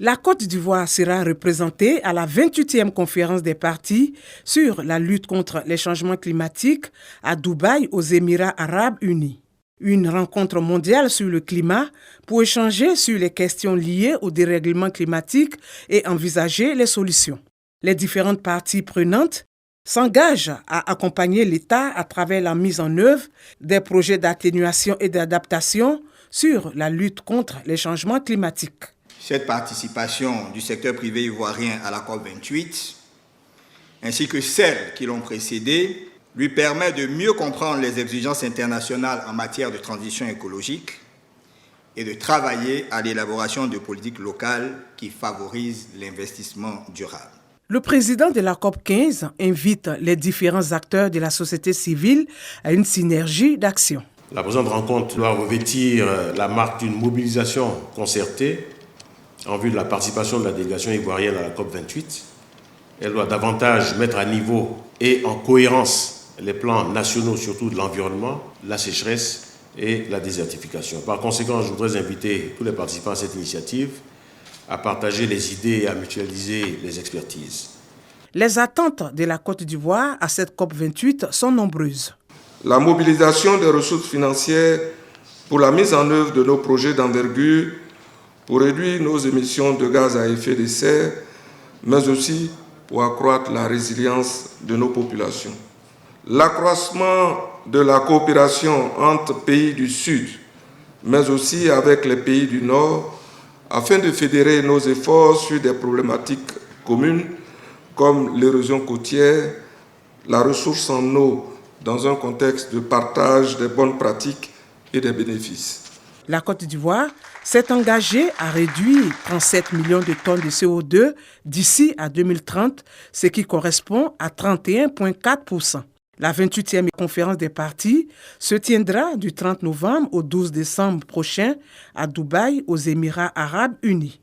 La Côte d'Ivoire sera représentée à la 28e conférence des parties sur la lutte contre les changements climatiques à Dubaï, aux Émirats arabes unis. Une rencontre mondiale sur le climat pour échanger sur les questions liées au dérèglement climatique et envisager les solutions. Les différentes parties prenantes s'engagent à accompagner l'État à travers la mise en œuvre des projets d'atténuation et d'adaptation sur la lutte contre les changements climatiques. Cette participation du secteur privé ivoirien à la COP28, ainsi que celles qui l'ont précédée, lui permet de mieux comprendre les exigences internationales en matière de transition écologique et de travailler à l'élaboration de politiques locales qui favorisent l'investissement durable. Le président de la COP15 invite les différents acteurs de la société civile à une synergie d'action. La présente rencontre doit revêtir la marque d'une mobilisation concertée en vue de la participation de la délégation ivoirienne à la COP28. Elle doit davantage mettre à niveau et en cohérence les plans nationaux, surtout de l'environnement, la sécheresse et la désertification. Par conséquent, je voudrais inviter tous les participants à cette initiative à partager les idées et à mutualiser les expertises. Les attentes de la Côte d'Ivoire à cette COP28 sont nombreuses. La mobilisation des ressources financières pour la mise en œuvre de nos projets d'envergure pour réduire nos émissions de gaz à effet de serre, mais aussi pour accroître la résilience de nos populations. L'accroissement de la coopération entre pays du Sud, mais aussi avec les pays du Nord, afin de fédérer nos efforts sur des problématiques communes comme l'érosion côtière, la ressource en eau dans un contexte de partage des bonnes pratiques et des bénéfices. La Côte d'Ivoire s'est engagée à réduire 37 millions de tonnes de CO2 d'ici à 2030, ce qui correspond à 31,4%. La 28e conférence des parties se tiendra du 30 novembre au 12 décembre prochain à Dubaï, aux Émirats arabes unis.